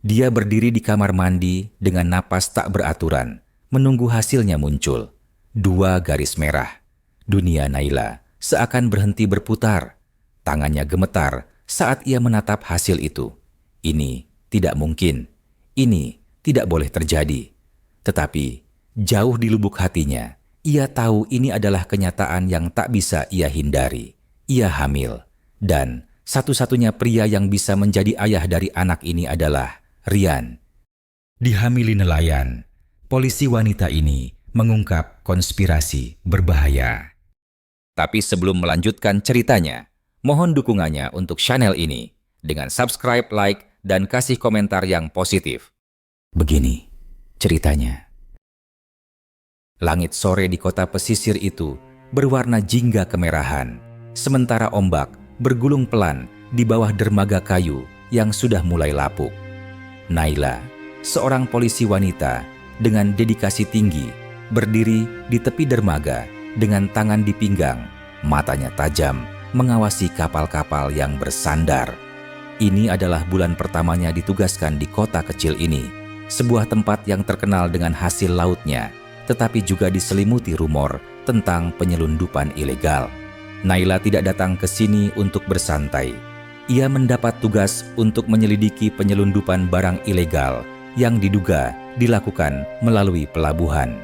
Dia berdiri di kamar mandi dengan napas tak beraturan, menunggu hasilnya muncul. 2 garis merah. Dunia Naila seakan berhenti berputar. Tangannya gemetar saat ia menatap hasil itu. Ini tidak mungkin. Ini tidak boleh terjadi. Tetapi jauh di lubuk hatinya, ia tahu ini adalah kenyataan yang tak bisa ia hindari. Ia hamil. Dan satu-satunya pria yang bisa menjadi ayah dari anak ini adalah Rian. Dihamili nelayan, polisi wanita ini mengungkap konspirasi berbahaya. Tapi sebelum melanjutkan ceritanya, mohon dukungannya untuk channel ini dengan subscribe, like, dan kasih komentar yang positif. Begini ceritanya. Langit sore di kota pesisir itu berwarna jingga kemerahan, sementara ombak bergulung pelan di bawah dermaga kayu yang sudah mulai lapuk. Naila, seorang polisi wanita dengan dedikasi tinggi, berdiri di tepi dermaga dengan tangan di pinggang, matanya tajam mengawasi kapal-kapal yang bersandar. Ini adalah bulan pertamanya ditugaskan di kota kecil ini, sebuah tempat yang terkenal dengan hasil lautnya, tetapi juga diselimuti rumor tentang penyelundupan ilegal. Naila tidak datang ke sini untuk bersantai. Ia mendapat tugas untuk menyelidiki penyelundupan barang ilegal yang diduga dilakukan melalui pelabuhan.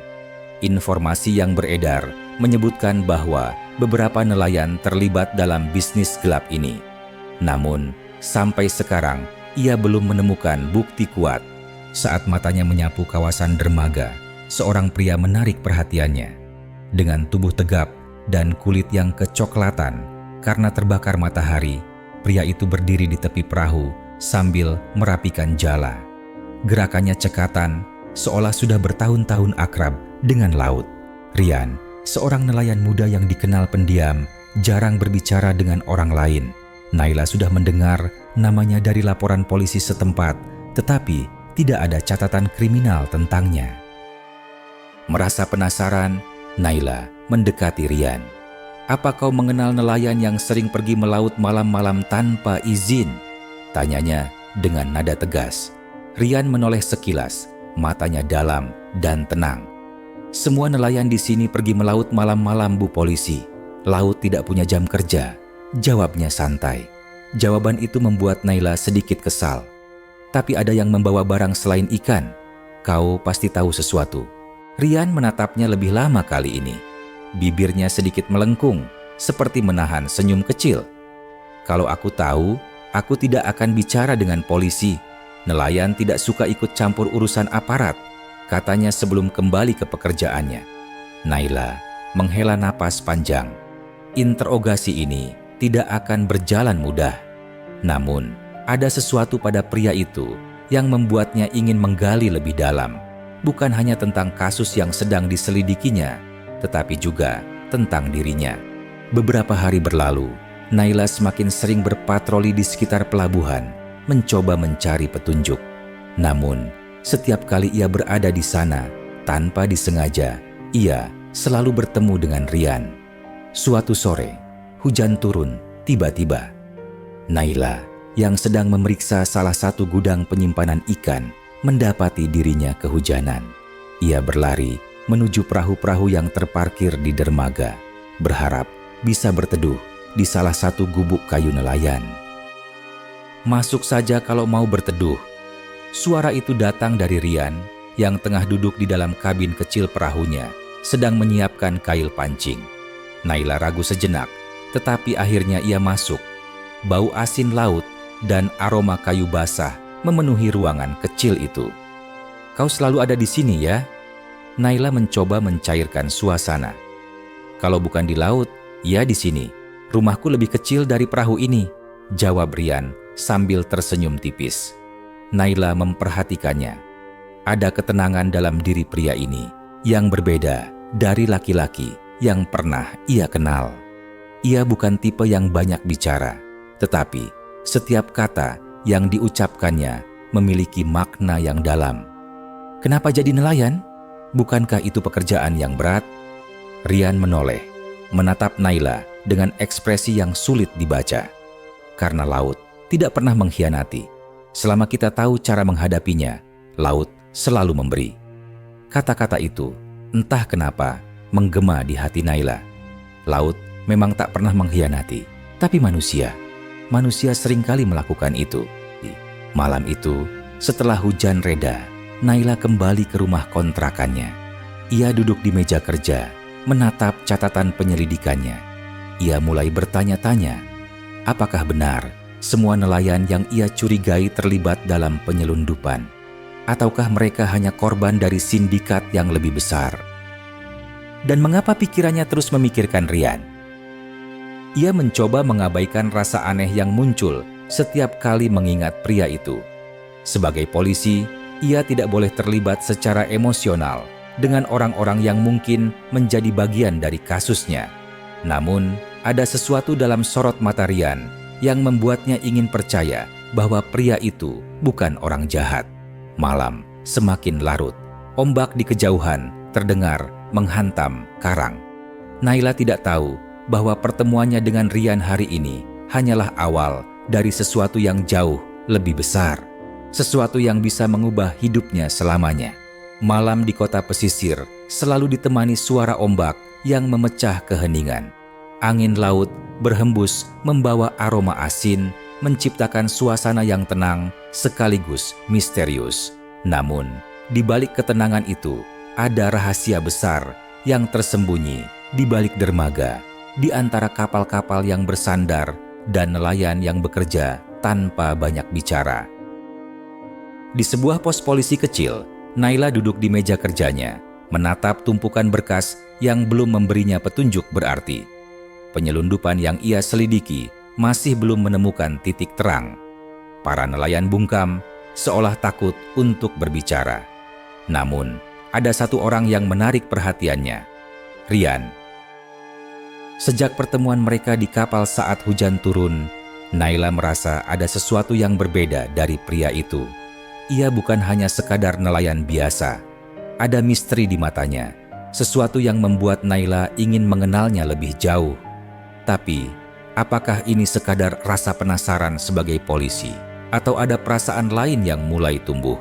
Informasi yang beredar menyebutkan bahwa beberapa nelayan terlibat dalam bisnis gelap ini. Namun, sampai sekarang ia belum menemukan bukti kuat. Saat matanya menyapu kawasan dermaga, seorang pria menarik perhatiannya. Dengan tubuh tegap dan kulit yang kecoklatan karena terbakar matahari, pria itu berdiri di tepi perahu sambil merapikan jala. Gerakannya cekatan, seolah sudah bertahun-tahun akrab dengan laut. Rian, seorang nelayan muda yang dikenal pendiam, jarang berbicara dengan orang lain. Naila sudah mendengar namanya dari laporan polisi setempat, tetapi tidak ada catatan kriminal tentangnya. Merasa penasaran, Naila mendekati Rian. "Apa kau mengenal nelayan yang sering pergi melaut malam-malam tanpa izin?" tanyanya dengan nada tegas. Rian menoleh sekilas, matanya dalam dan tenang. "Semua nelayan di sini pergi melaut malam-malam, Bu Polisi. Laut tidak punya jam kerja," jawabnya santai. Jawaban itu membuat Naila sedikit kesal. "Tapi ada yang membawa barang selain ikan. Kau pasti tahu sesuatu." Rian menatapnya lebih lama kali ini. Bibirnya sedikit melengkung, seperti menahan senyum kecil. "Kalau aku tahu, aku tidak akan bicara dengan polisi. Nelayan tidak suka ikut campur urusan aparat," katanya sebelum kembali ke pekerjaannya. Naila menghela napas panjang. Interogasi ini tidak akan berjalan mudah. Namun, ada sesuatu pada pria itu yang membuatnya ingin menggali lebih dalam. Bukan hanya tentang kasus yang sedang diselidikinya, tetapi juga tentang dirinya. Beberapa hari berlalu, Naila semakin sering berpatroli di sekitar pelabuhan, mencoba mencari petunjuk. Namun, setiap kali ia berada di sana, tanpa disengaja, ia selalu bertemu dengan Rian. Suatu sore, hujan turun tiba-tiba. Naila, yang sedang memeriksa salah satu gudang penyimpanan ikan, mendapati dirinya kehujanan. Ia berlari menuju perahu-perahu yang terparkir di dermaga, berharap bisa berteduh di salah satu gubuk kayu nelayan. "Masuk saja kalau mau berteduh." Suara itu datang dari Rian yang tengah duduk di dalam kabin kecil perahunya, sedang menyiapkan kail pancing. Naila ragu sejenak, tetapi akhirnya ia masuk. Bau asin laut dan aroma kayu basah memenuhi ruangan kecil itu. "Kau selalu ada di sini ya?" Naila mencoba mencairkan suasana. "Kalau bukan di laut, ya di sini. Rumahku lebih kecil dari perahu ini," jawab Rian sambil tersenyum tipis. Naila memperhatikannya. Ada ketenangan dalam diri pria ini yang berbeda dari laki-laki yang pernah ia kenal. Ia bukan tipe yang banyak bicara, tetapi setiap kata yang diucapkannya memiliki makna yang dalam. "Kenapa jadi nelayan? Bukankah itu pekerjaan yang berat?" Rian menoleh, menatap Naila dengan ekspresi yang sulit dibaca. Karena laut tidak pernah mengkhianati. Selama kita tahu cara menghadapinya, laut selalu memberi. Kata-kata itu, entah kenapa, menggema di hati Naila. Laut memang tak pernah mengkhianati, tapi manusia seringkali melakukan itu. Malam itu, setelah hujan reda, Naila kembali ke rumah kontrakannya. Ia duduk di meja kerja, menatap catatan penyelidikannya. Ia mulai bertanya-tanya, apakah benar semua nelayan yang ia curigai terlibat dalam penyelundupan? Ataukah mereka hanya korban dari sindikat yang lebih besar? Dan mengapa pikirannya terus memikirkan Rian? Ia mencoba mengabaikan rasa aneh yang muncul setiap kali mengingat pria itu. Sebagai polisi, ia tidak boleh terlibat secara emosional dengan orang-orang yang mungkin menjadi bagian dari kasusnya. Namun, ada sesuatu dalam sorot mata Rian yang membuatnya ingin percaya bahwa pria itu bukan orang jahat. Malam semakin larut, ombak di kejauhan terdengar menghantam karang. Naila tidak tahu bahwa pertemuannya dengan Rian hari ini hanyalah awal dari sesuatu yang jauh lebih besar, sesuatu yang bisa mengubah hidupnya selamanya. Malam di kota pesisir selalu ditemani suara ombak yang memecah keheningan. Angin laut berhembus membawa aroma asin, menciptakan suasana yang tenang sekaligus misterius. Namun, di balik ketenangan itu, ada rahasia besar yang tersembunyi di balik dermaga, di antara kapal-kapal yang bersandar dan nelayan yang bekerja tanpa banyak bicara. Di sebuah pos polisi kecil, Naila duduk di meja kerjanya, menatap tumpukan berkas yang belum memberinya petunjuk berarti. Penyelundupan yang ia selidiki masih belum menemukan titik terang. Para nelayan bungkam seolah takut untuk berbicara. Namun, ada satu orang yang menarik perhatiannya, Rian. Sejak pertemuan mereka di kapal saat hujan turun, Naila merasa ada sesuatu yang berbeda dari pria itu. Ia bukan hanya sekadar nelayan biasa. Ada misteri di matanya, sesuatu yang membuat Naila ingin mengenalnya lebih jauh. Tapi, apakah ini sekadar rasa penasaran sebagai polisi, atau ada perasaan lain yang mulai tumbuh?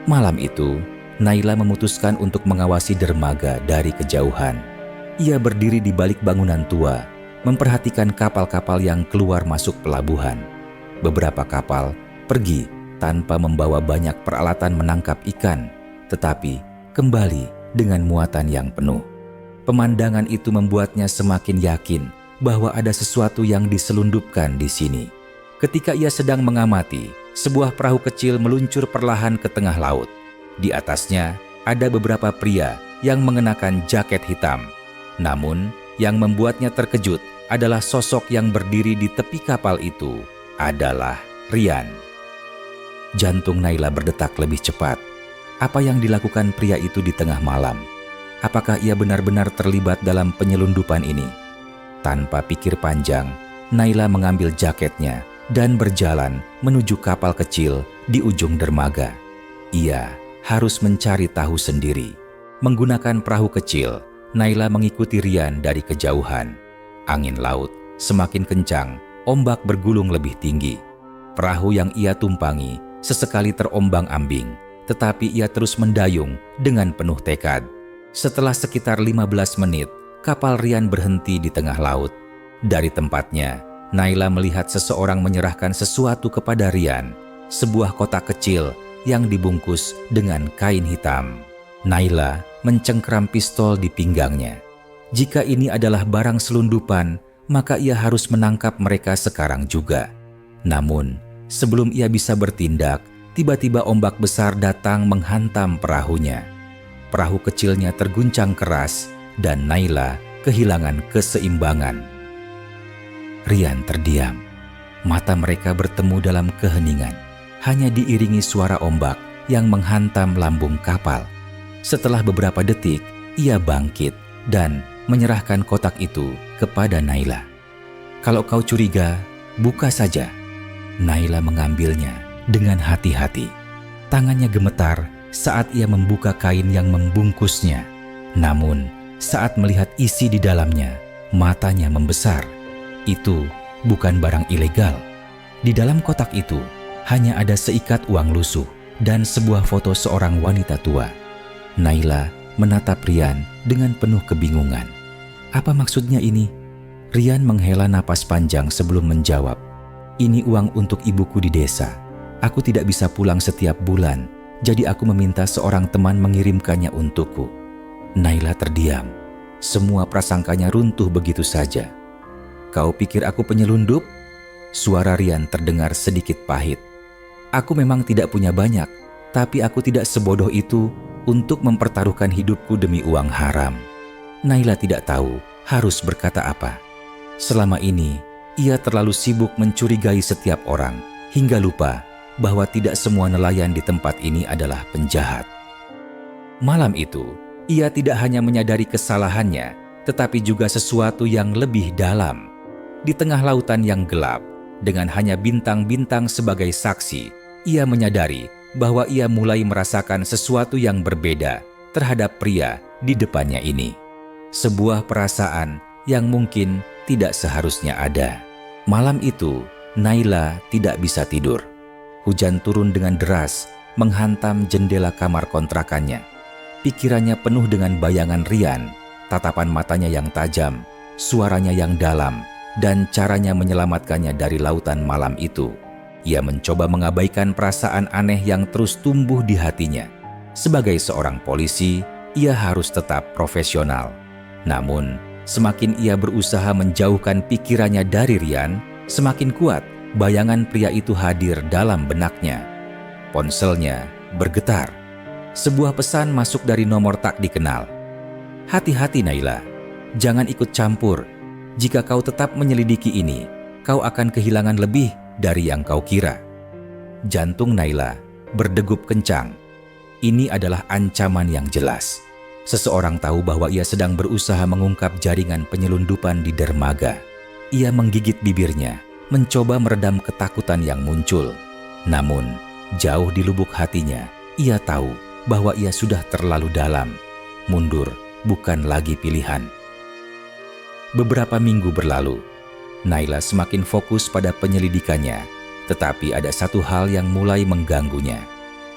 Malam itu, Naila memutuskan untuk mengawasi dermaga dari kejauhan. Ia berdiri di balik bangunan tua, memperhatikan kapal-kapal yang keluar masuk pelabuhan. Beberapa kapal pergi tanpa membawa banyak peralatan menangkap ikan, tetapi kembali dengan muatan yang penuh. Pemandangan itu membuatnya semakin yakin bahwa ada sesuatu yang diselundupkan di sini. Ketika ia sedang mengamati, sebuah perahu kecil meluncur perlahan ke tengah laut. Di atasnya ada beberapa pria yang mengenakan jaket hitam. Namun, yang membuatnya terkejut adalah sosok yang berdiri di tepi kapal itu adalah Rian. Jantung Naila berdetak lebih cepat. Apa yang dilakukan pria itu di tengah malam? Apakah ia benar-benar terlibat dalam penyelundupan ini? Tanpa pikir panjang, Naila mengambil jaketnya dan berjalan menuju kapal kecil di ujung dermaga. Ia harus mencari tahu sendiri. Menggunakan perahu kecil, Naila mengikuti Rian dari kejauhan. Angin laut semakin kencang, ombak bergulung lebih tinggi. Perahu yang ia tumpangi sesekali terombang-ambing, tetapi ia terus mendayung dengan penuh tekad. Setelah sekitar 15 menit, kapal Rian berhenti di tengah laut. Dari tempatnya, Naila melihat seseorang menyerahkan sesuatu kepada Rian, sebuah kotak kecil yang dibungkus dengan kain hitam. Naila mencengkram pistol di pinggangnya. Jika ini adalah barang selundupan, maka ia harus menangkap mereka sekarang juga. Namun, sebelum ia bisa bertindak, tiba-tiba ombak besar datang menghantam perahunya. Perahu kecilnya terguncang keras dan Naila kehilangan keseimbangan. Rian terdiam. Mata mereka bertemu dalam keheningan, hanya diiringi suara ombak yang menghantam lambung kapal. Setelah beberapa detik, ia bangkit dan menyerahkan kotak itu kepada Naila. "Kalau kau curiga, buka saja." Naila mengambilnya dengan hati-hati. Tangannya gemetar saat ia membuka kain yang membungkusnya. Namun, saat melihat isi di dalamnya, matanya membesar. Itu bukan barang ilegal. Di dalam kotak itu Hanya ada seikat uang lusuh dan sebuah foto seorang wanita tua. Naila menatap Rian dengan penuh kebingungan. Apa maksudnya ini? Rian menghela napas panjang sebelum menjawab. Ini uang untuk ibuku di desa. Aku tidak bisa pulang setiap bulan, jadi aku meminta seorang teman mengirimkannya untukku. Naila terdiam. Semua prasangkanya runtuh begitu saja. Kau pikir aku penyelundup? Suara Rian terdengar sedikit pahit. Aku memang tidak punya banyak, tapi aku tidak sebodoh itu untuk mempertaruhkan hidupku demi uang haram. Naila tidak tahu harus berkata apa. Selama ini, ia terlalu sibuk mencurigai setiap orang, hingga lupa bahwa tidak semua nelayan di tempat ini adalah penjahat. Malam itu, ia tidak hanya menyadari kesalahannya, tetapi juga sesuatu yang lebih dalam. Di tengah lautan yang gelap, dengan hanya bintang-bintang sebagai saksi, ia menyadari bahwa ia mulai merasakan sesuatu yang berbeda terhadap pria di depannya ini. Sebuah perasaan yang mungkin tidak seharusnya ada. Malam itu, Naila tidak bisa tidur. Hujan turun dengan deras, menghantam jendela kamar kontrakannya. Pikirannya penuh dengan bayangan Rian, tatapan matanya yang tajam, suaranya yang dalam, dan caranya menyelamatkannya dari lautan malam itu. Ia mencoba mengabaikan perasaan aneh yang terus tumbuh di hatinya. Sebagai seorang polisi, ia harus tetap profesional. Namun, semakin ia berusaha menjauhkan pikirannya dari Rian, semakin kuat bayangan pria itu hadir dalam benaknya. Ponselnya bergetar. Sebuah pesan masuk dari nomor tak dikenal. Hati-hati Naila, jangan ikut campur. Jika kau tetap menyelidiki ini, kau akan kehilangan lebih dari yang kau kira. Jantung Naila berdegup kencang. Ini adalah ancaman yang jelas. Seseorang tahu bahwa ia sedang berusaha mengungkap jaringan penyelundupan di dermaga. Ia menggigit bibirnya, mencoba meredam ketakutan yang muncul. Namun, jauh di lubuk hatinya, ia tahu bahwa ia sudah terlalu dalam. Mundur bukan lagi pilihan. Beberapa minggu berlalu. Naila semakin fokus pada penyelidikannya, tetapi ada satu hal yang mulai mengganggunya.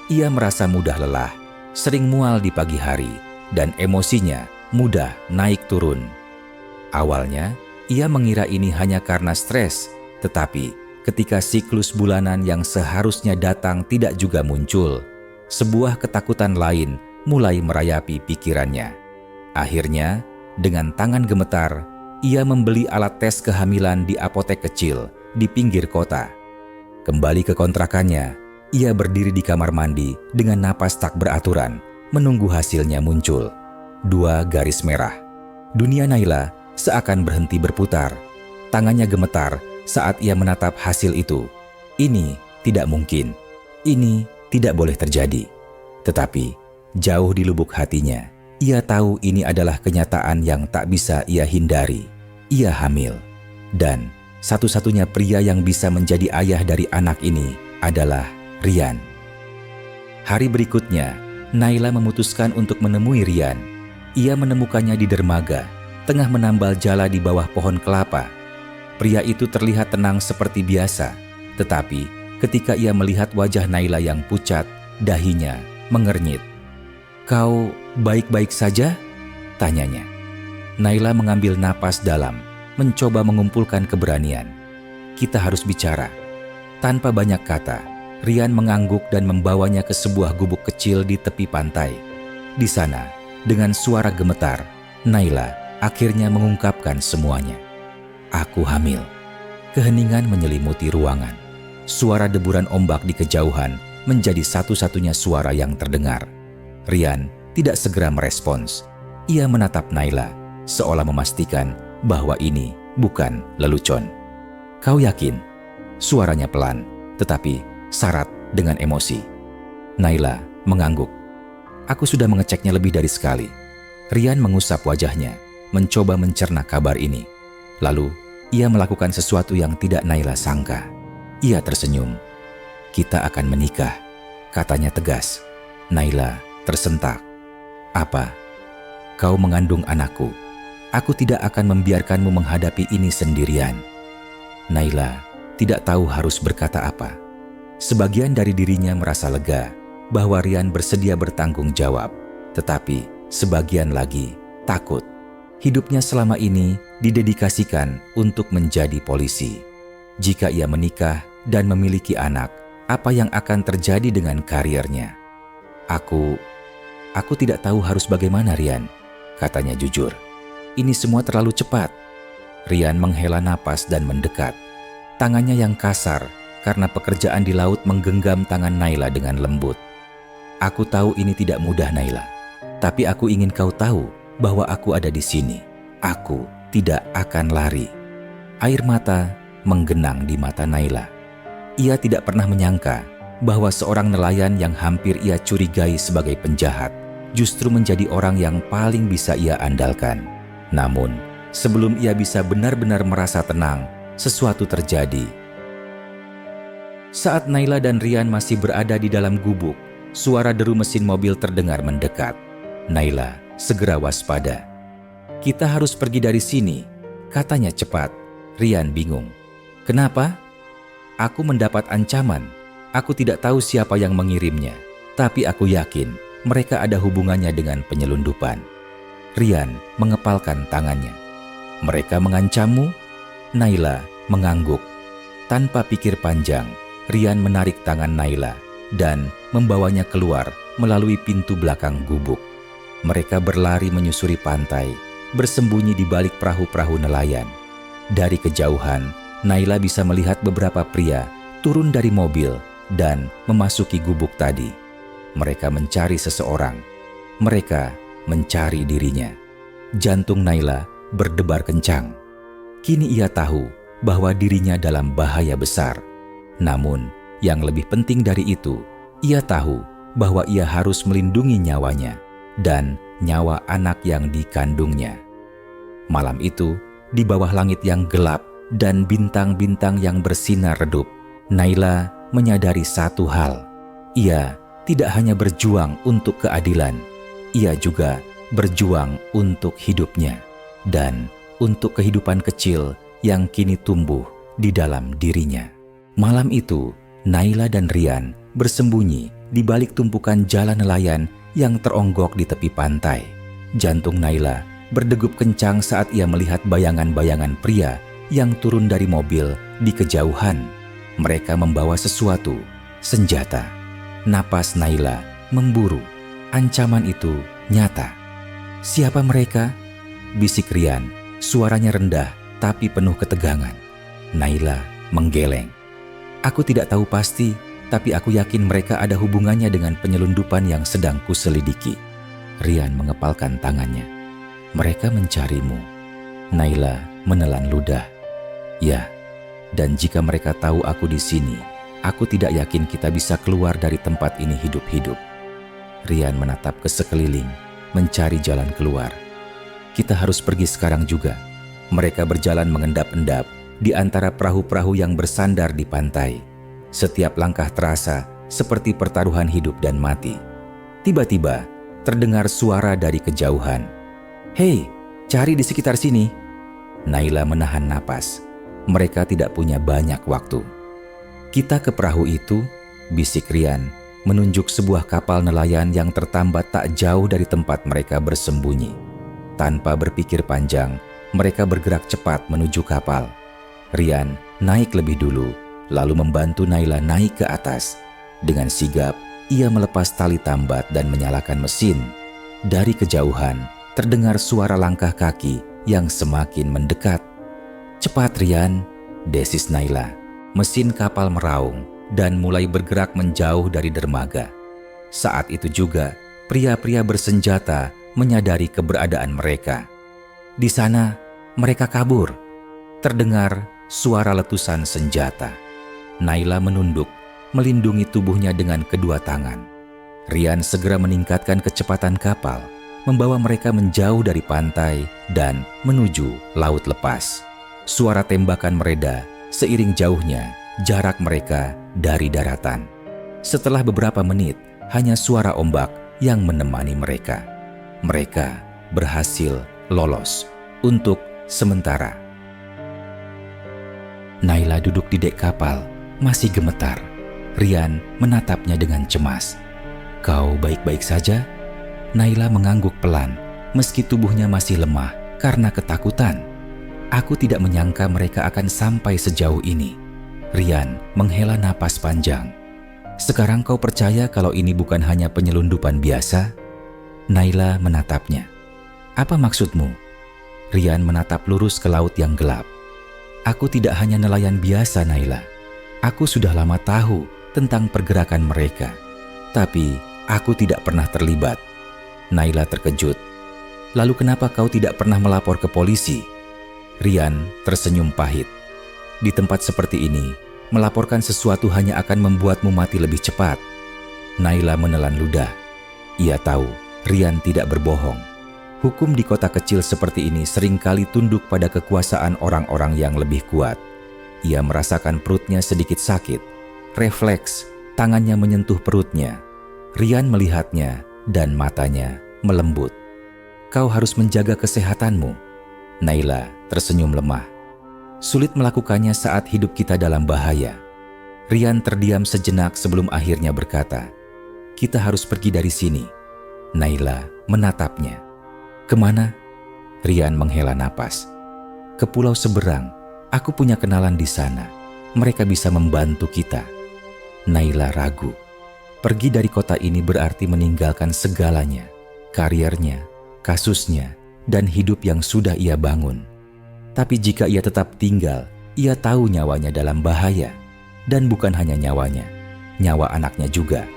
Ia merasa mudah lelah, sering mual di pagi hari, dan emosinya mudah naik turun. Awalnya, ia mengira ini hanya karena stres, tetapi ketika siklus bulanan yang seharusnya datang tidak juga muncul, sebuah ketakutan lain mulai merayapi pikirannya. Akhirnya, dengan tangan gemetar, ia membeli alat tes kehamilan di apotek kecil di pinggir kota. Kembali ke kontrakannya, ia berdiri di kamar mandi dengan napas tak beraturan, menunggu hasilnya muncul. 2 garis merah. Dunia Naila seakan berhenti berputar. Tangannya gemetar saat ia menatap hasil itu. Ini tidak mungkin. Ini tidak boleh terjadi. Tetapi, jauh di lubuk hatinya, ia tahu ini adalah kenyataan yang tak bisa ia hindari. Ia hamil. Dan satu-satunya pria yang bisa menjadi ayah dari anak ini adalah Rian. Hari berikutnya, Naila memutuskan untuk menemui Rian. Ia menemukannya di dermaga, tengah menambal jala di bawah pohon kelapa. Pria itu terlihat tenang seperti biasa, tetapi ketika ia melihat wajah Naila yang pucat, dahinya mengernyit. "Kau baik-baik saja?" tanyanya. Naila mengambil napas dalam, mencoba mengumpulkan keberanian. "Kita harus bicara." Tanpa banyak kata, Rian mengangguk dan membawanya ke sebuah gubuk kecil di tepi pantai. Di sana, dengan suara gemetar, Naila akhirnya mengungkapkan semuanya. "Aku hamil." Keheningan menyelimuti ruangan. Suara deburan ombak di kejauhan menjadi satu-satunya suara yang terdengar. Rian tidak segera merespons. Ia menatap Naila, seolah memastikan bahwa ini bukan lelucon. "Kau yakin?" Suaranya pelan, tetapi syarat dengan emosi. Naila mengangguk. "Aku sudah mengeceknya lebih dari sekali." Rian mengusap wajahnya, mencoba mencerna kabar ini. Lalu, ia melakukan sesuatu yang tidak Naila sangka. Ia tersenyum. "Kita akan menikah," katanya tegas. Naila tersentak. "Apa? Kau mengandung anakku. Aku tidak akan membiarkanmu menghadapi ini sendirian." Naila tidak tahu harus berkata apa. Sebagian dari dirinya merasa lega bahwa Rian bersedia bertanggung jawab, tetapi sebagian lagi takut. Hidupnya selama ini didedikasikan untuk menjadi polisi. Jika ia menikah dan memiliki anak, apa yang akan terjadi dengan karirnya? Aku tidak tahu harus bagaimana, Rian, katanya jujur. Ini semua terlalu cepat. Rian menghela napas dan mendekat. Tangannya yang kasar karena pekerjaan di laut menggenggam tangan Naila dengan lembut. Aku tahu ini tidak mudah, Naila. Tapi aku ingin kau tahu bahwa aku ada di sini. Aku tidak akan lari. Air mata menggenang di mata Naila. Ia tidak pernah menyangka bahwa seorang nelayan yang hampir ia curigai sebagai penjahat justru menjadi orang yang paling bisa ia andalkan. Namun, sebelum ia bisa benar-benar merasa tenang, sesuatu terjadi. Saat Naila dan Rian masih berada di dalam gubuk, suara deru mesin mobil terdengar mendekat. Naila segera waspada. "Kita harus pergi dari sini," katanya cepat. Rian bingung. "Kenapa?" "Aku mendapat ancaman. Aku tidak tahu siapa yang mengirimnya, tapi aku yakin mereka ada hubungannya dengan penyelundupan." Rian mengepalkan tangannya. "Mereka mengancammu?" Naila mengangguk. Tanpa pikir panjang, Rian menarik tangan Naila dan membawanya keluar melalui pintu belakang gubuk. Mereka berlari menyusuri pantai, bersembunyi di balik perahu-perahu nelayan. Dari kejauhan, Naila bisa melihat beberapa pria turun dari mobil dan memasuki gubuk tadi. Mereka mencari seseorang. Mereka mencari dirinya. Jantung Naila berdebar kencang. Kini ia tahu bahwa dirinya dalam bahaya besar. Namun, yang lebih penting dari itu, ia tahu bahwa ia harus melindungi nyawanya dan nyawa anak yang dikandungnya. Malam itu, di bawah langit yang gelap dan bintang-bintang yang bersinar redup, Naila menyadari satu hal. Ia tidak hanya berjuang untuk keadilan, ia juga berjuang untuk hidupnya dan untuk kehidupan kecil yang kini tumbuh di dalam dirinya. Malam itu, Naila dan Rian bersembunyi di balik tumpukan jala nelayan yang teronggok di tepi pantai. Jantung Naila berdegup kencang saat ia melihat bayangan-bayangan pria yang turun dari mobil di kejauhan. Mereka membawa sesuatu, senjata. Napas Naila memburu. Ancaman itu nyata. "Siapa mereka?" bisik Rian. Suaranya rendah tapi penuh ketegangan. Naila menggeleng. "Aku tidak tahu pasti, tapi aku yakin mereka ada hubungannya dengan penyelundupan yang sedang kuselidiki." Rian mengepalkan tangannya. "Mereka mencarimu." Naila menelan ludah. "Ya, dan jika mereka tahu aku di sini, aku tidak yakin kita bisa keluar dari tempat ini hidup-hidup." Rian menatap ke sekeliling, mencari jalan keluar. "Kita harus pergi sekarang juga." Mereka berjalan mengendap-endap di antara perahu-perahu yang bersandar di pantai. Setiap langkah terasa seperti pertaruhan hidup dan mati. Tiba-tiba terdengar suara dari kejauhan. "Hei, cari di sekitar sini." Naila menahan napas. Mereka tidak punya banyak waktu. "Kita ke perahu itu," bisik Rian, menunjuk sebuah kapal nelayan yang tertambat tak jauh dari tempat mereka bersembunyi. Tanpa berpikir panjang, mereka bergerak cepat menuju kapal. Rian naik lebih dulu, lalu membantu Naila naik ke atas. Dengan sigap, ia melepas tali tambat dan menyalakan mesin. Dari kejauhan, terdengar suara langkah kaki yang semakin mendekat. "Cepat, Rian," desis Naila. Mesin kapal meraung dan mulai bergerak menjauh dari dermaga. Saat itu juga, pria-pria bersenjata menyadari keberadaan mereka. "Di sana, mereka kabur." Terdengar suara letusan senjata. Naila menunduk, melindungi tubuhnya dengan kedua tangan. Rian segera meningkatkan kecepatan kapal, membawa mereka menjauh dari pantai dan menuju laut lepas. Suara tembakan mereda seiring jauhnya jarak mereka dari daratan. Setelah beberapa menit, hanya suara ombak yang menemani mereka. Mereka berhasil lolos untuk sementara. Naila duduk di dek kapal, masih gemetar. Rian menatapnya dengan cemas. "Kau baik-baik saja?" Naila mengangguk pelan, meski tubuhnya masih lemah karena ketakutan. "Aku tidak menyangka mereka akan sampai sejauh ini." Rian menghela napas panjang. "Sekarang kau percaya kalau ini bukan hanya penyelundupan biasa?" Naila menatapnya. "Apa maksudmu?" Rian menatap lurus ke laut yang gelap. "Aku tidak hanya nelayan biasa, Naila. Aku sudah lama tahu tentang pergerakan mereka. Tapi aku tidak pernah terlibat." Naila terkejut. "Lalu kenapa kau tidak pernah melapor ke polisi?" Rian tersenyum pahit. "Di tempat seperti ini, melaporkan sesuatu hanya akan membuatmu mati lebih cepat." Naila menelan ludah. Ia tahu Rian tidak berbohong. Hukum di kota kecil seperti ini seringkali tunduk pada kekuasaan orang-orang yang lebih kuat. Ia merasakan perutnya sedikit sakit. Refleks, tangannya menyentuh perutnya. Rian melihatnya dan matanya melembut. "Kau harus menjaga kesehatanmu." Naila tersenyum lemah. "Sulit melakukannya saat hidup kita dalam bahaya." Rian terdiam sejenak sebelum akhirnya berkata, "Kita harus pergi dari sini." Naila menatapnya. "Kemana?" Rian menghela napas. "Ke pulau seberang. Aku punya kenalan di sana. Mereka bisa membantu kita." Naila ragu. Pergi dari kota ini berarti meninggalkan segalanya. Kariernya, kasusnya, dan hidup yang sudah ia bangun. Tapi jika ia tetap tinggal, ia tahu nyawanya dalam bahaya. Dan bukan hanya nyawanya, nyawa anaknya juga.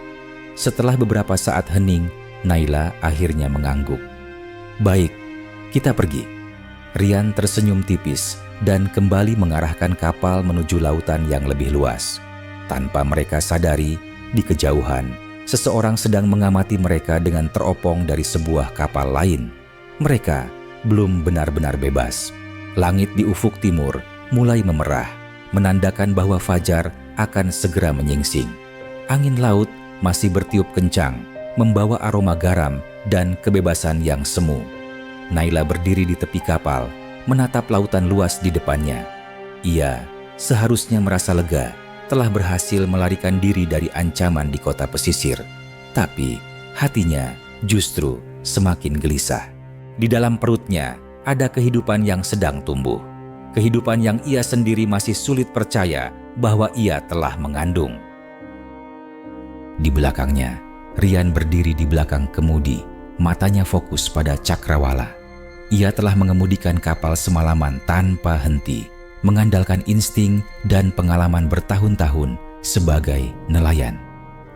Setelah beberapa saat hening, Naila akhirnya mengangguk. "Baik, kita pergi." Rian tersenyum tipis dan kembali mengarahkan kapal menuju lautan yang lebih luas. Tanpa mereka sadari, di kejauhan, seseorang sedang mengamati mereka dengan teropong dari sebuah kapal lain. Mereka belum benar-benar bebas. Langit di ufuk timur mulai memerah, menandakan bahwa fajar akan segera menyingsing. Angin laut masih bertiup kencang, membawa aroma garam dan kebebasan yang semu. Naila berdiri di tepi kapal, menatap lautan luas di depannya. Ia seharusnya merasa lega, telah berhasil melarikan diri dari ancaman di kota pesisir. Tapi hatinya justru semakin gelisah. Di dalam perutnya ada kehidupan yang sedang tumbuh. Kehidupan yang ia sendiri masih sulit percaya bahwa ia telah mengandung. Di belakangnya, Rian berdiri di belakang kemudi, matanya fokus pada cakrawala. Ia telah mengemudikan kapal semalaman tanpa henti, mengandalkan insting dan pengalaman bertahun-tahun sebagai nelayan.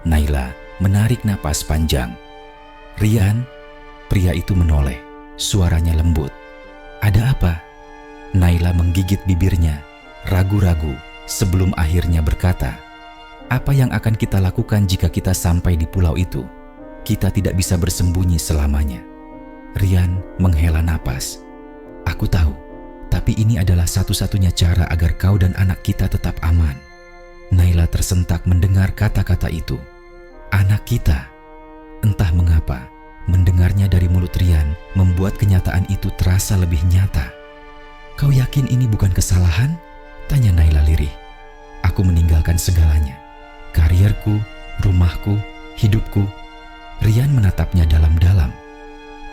Naila menarik napas panjang. "Rian?" Pria itu menoleh, suaranya lembut. "Ada apa?" Naila menggigit bibirnya, ragu-ragu sebelum akhirnya berkata, "Apa yang akan kita lakukan jika kita sampai di pulau itu? Kita tidak bisa bersembunyi selamanya." Rian menghela napas. "Aku tahu, tapi ini adalah satu-satunya cara agar kau dan anak kita tetap aman." Naila tersentak mendengar kata-kata itu. Anak kita. Entah mengapa, mendengarnya dari mulut Rian membuat kenyataan itu terasa lebih nyata. "Kau yakin ini bukan kesalahan?" tanya Naila lirih. "Aku meninggalkan segalanya. Karierku, rumahku, hidupku." Rian menatapnya dalam-dalam.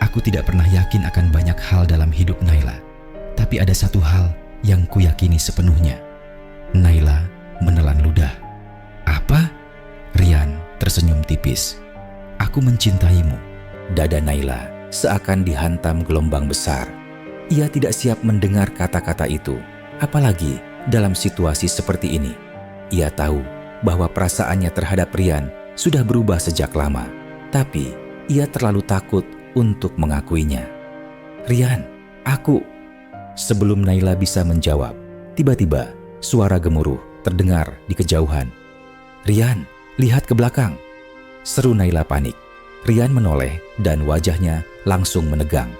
"Aku tidak pernah yakin akan banyak hal dalam hidup Naila. Tapi ada satu hal yang kuyakini sepenuhnya." Naila menelan ludah. "Apa?" Rian tersenyum tipis. "Aku mencintaimu." Dada Naila seakan dihantam gelombang besar. Ia tidak siap mendengar kata-kata itu, apalagi dalam situasi seperti ini. Ia tahu bahwa perasaannya terhadap Rian sudah berubah sejak lama, tapi ia terlalu takut untuk mengakuinya. "Rian, aku..." Sebelum Naila bisa menjawab, tiba-tiba suara gemuruh terdengar di kejauhan. "Rian, lihat ke belakang!" Seru Naila panik. Rian menoleh dan wajahnya langsung menegang.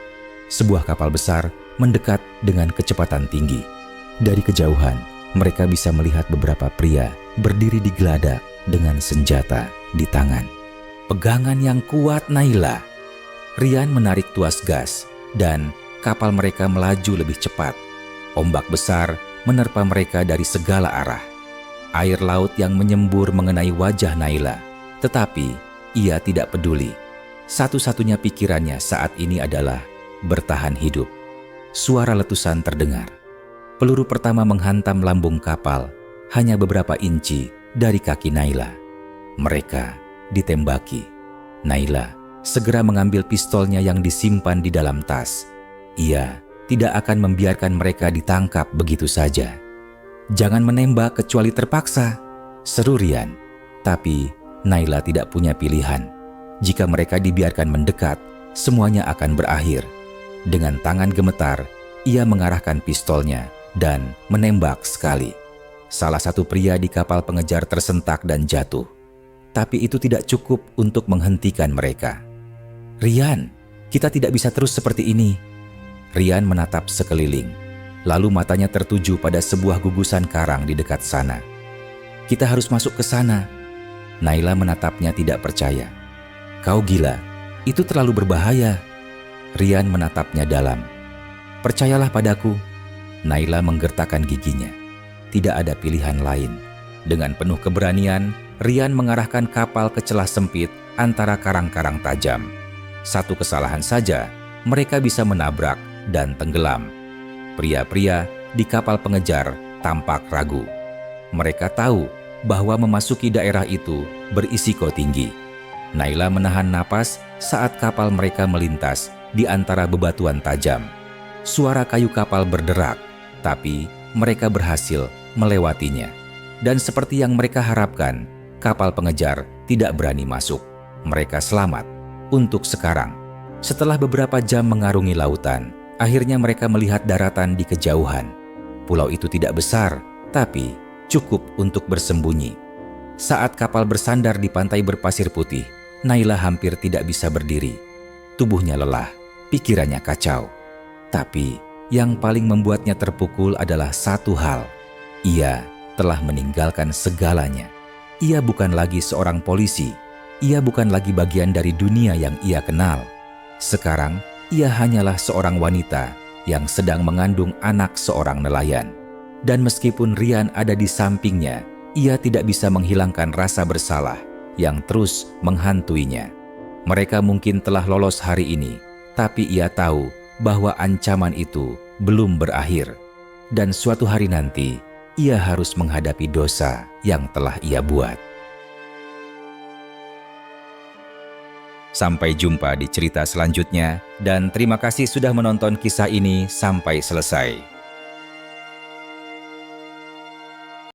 Sebuah kapal besar mendekat dengan kecepatan tinggi. Dari kejauhan, mereka bisa melihat beberapa pria berdiri di geladak dengan senjata di tangan. Pegangan yang kuat Naila. Rian menarik tuas gas dan kapal mereka melaju lebih cepat. Ombak besar menerpa mereka dari segala arah. Air laut yang menyembur mengenai wajah Naila, tetapi ia tidak peduli. Satu-satunya pikirannya saat ini adalah bertahan hidup. Suara letusan terdengar. Peluru pertama menghantam lambung kapal, hanya beberapa inci dari kaki Naila. Mereka ditembaki. Naila segera mengambil pistolnya yang disimpan di dalam tas. Ia tidak akan membiarkan mereka ditangkap begitu saja. "Jangan menembak kecuali terpaksa," seru Rian. Tapi Naila tidak punya pilihan. Jika mereka dibiarkan mendekat, semuanya akan berakhir. Dengan tangan gemetar, ia mengarahkan pistolnya dan menembak sekali. Salah satu pria di kapal pengejar tersentak dan jatuh. Tapi itu tidak cukup untuk menghentikan mereka. "Rian, kita tidak bisa terus seperti ini." Rian menatap sekeliling, lalu matanya tertuju pada sebuah gugusan karang di dekat sana. "Kita harus masuk ke sana." Naila menatapnya tidak percaya. "Kau gila, itu terlalu berbahaya." Rian menatapnya dalam. "Percayalah padaku." Naila menggertakkan giginya. Tidak ada pilihan lain. Dengan penuh keberanian, Rian mengarahkan kapal ke celah sempit antara karang-karang tajam. Satu kesalahan saja, mereka bisa menabrak dan tenggelam. Pria-pria di kapal pengejar tampak ragu. Mereka tahu bahwa memasuki daerah itu berisiko tinggi. Naila menahan napas saat kapal mereka melintas di antara bebatuan tajam. Suara kayu kapal berderak, tapi mereka berhasil melewatinya. Dan seperti yang mereka harapkan, kapal pengejar tidak berani masuk. Mereka selamat untuk sekarang. Setelah beberapa jam mengarungi lautan, akhirnya mereka melihat daratan di kejauhan. Pulau itu tidak besar, tapi cukup untuk bersembunyi. Saat kapal bersandar di pantai berpasir putih, Naila hampir tidak bisa berdiri. Tubuhnya lelah, pikirannya kacau. Tapi yang paling membuatnya terpukul adalah satu hal. Ia telah meninggalkan segalanya. Ia bukan lagi seorang polisi. Ia bukan lagi bagian dari dunia yang ia kenal. Sekarang, ia hanyalah seorang wanita yang sedang mengandung anak seorang nelayan. Dan meskipun Rian ada di sampingnya, ia tidak bisa menghilangkan rasa bersalah yang terus menghantuinya. Mereka mungkin telah lolos hari ini, tapi ia tahu bahwa ancaman itu belum berakhir. Dan suatu hari nanti, ia harus menghadapi dosa yang telah ia buat. Sampai jumpa di cerita selanjutnya, dan terima kasih sudah menonton kisah ini sampai selesai.